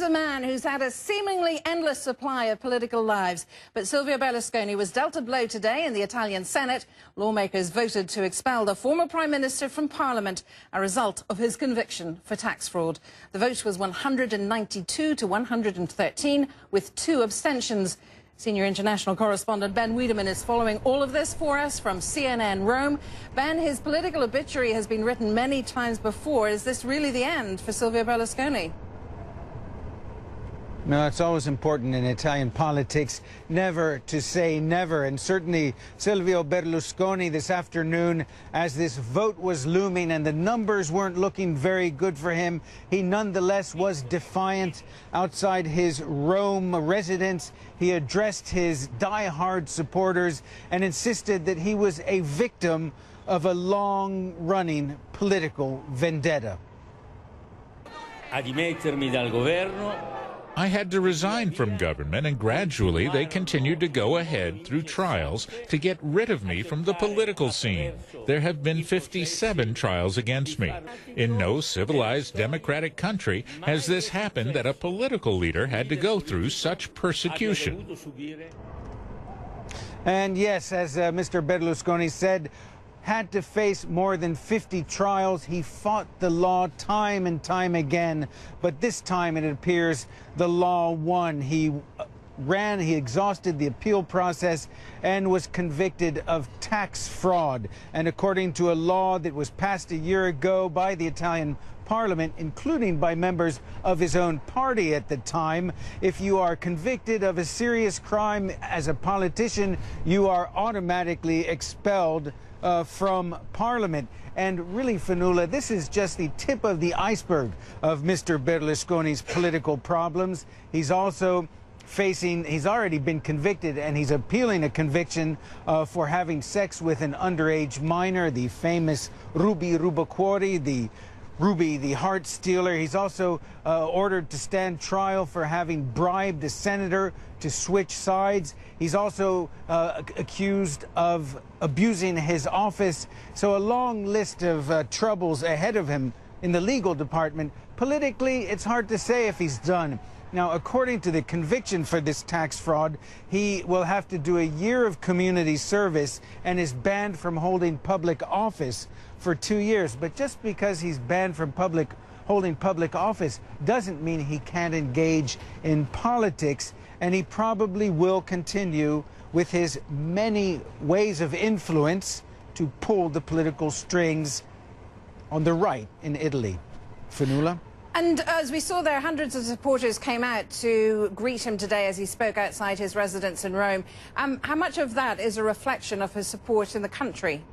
There's a man who's had a seemingly endless supply of political lives. But Silvio Berlusconi was dealt a blow today in the Italian Senate. Lawmakers voted to expel the former Prime Minister from Parliament, a result of his conviction for tax fraud. The vote was 192 to 113, with 2 abstentions. Senior international correspondent Ben Wiedemann is following all of this for us from CNN Rome. Ben, his political obituary has been written many times before. Is this really the end for Silvio Berlusconi? No, it's always important in Italian politics never to say never. And certainly Silvio Berlusconi this afternoon, as this vote was looming and the numbers weren't looking very good for him, he nonetheless was defiant outside his Rome residence. He addressed his die-hard supporters and insisted that he was a victim of a long-running political vendetta. A dimettermi dal governo. I had to resign from government, and gradually they continued to go ahead through trials to get rid of me from the political scene. There have been 57 trials against me. In no civilized democratic country has this happened, that a political leader had to go through such persecution. And yes, as Mr. Berlusconi said, had to face more than 50 trials. He fought the law time and time again, but this time it appears the law won. He exhausted the appeal process and was convicted of tax fraud. And according to a law that was passed a year ago by the Italian Parliament, including by members of his own party at the time, if you are convicted of a serious crime as a politician, you are automatically expelled from Parliament. And really, Fanula, this is just the tip of the iceberg of Mr. Berlusconi's political problems. He's also he's already been convicted, and he's appealing a conviction for having sex with an underage minor, the famous Ruby Rubacuori, the heart stealer. He's also ordered to stand trial for having bribed a senator to switch sides. He's also accused of abusing his office. So a long list of troubles ahead of him in the legal department. Politically, it's hard to say if he's done. Now, according to the conviction for this tax fraud, he will have to do a year of community service and is banned from holding public office for 2 years. But just because he's banned from holding public office doesn't mean he can't engage in politics, and he probably will continue with his many ways of influence to pull the political strings on the right in Italy. Fanula? And as we saw there, hundreds of supporters came out to greet him today as he spoke outside his residence in Rome. How much of that is a reflection of his support in the country?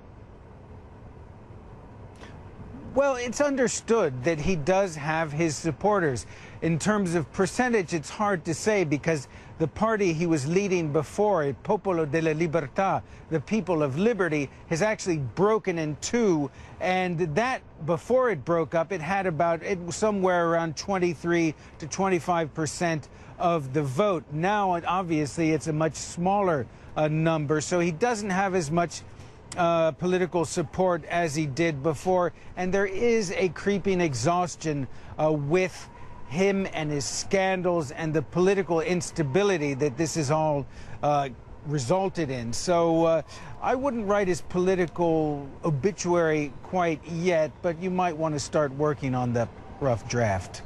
Well, it's understood that he does have his supporters. In terms of percentage, it's hard to say, because the party he was leading before, Popolo della Libertà, the People of Liberty, has actually broken in two. And that, before it broke up, it had somewhere around 23 to 25% of the vote. Now, obviously, it's a much smaller number, so he doesn't have as much political support as he did before, and there is a creeping exhaustion with him and his scandals and the political instability that this has all resulted in. So I wouldn't write his political obituary quite yet, but you might want to start working on the rough draft.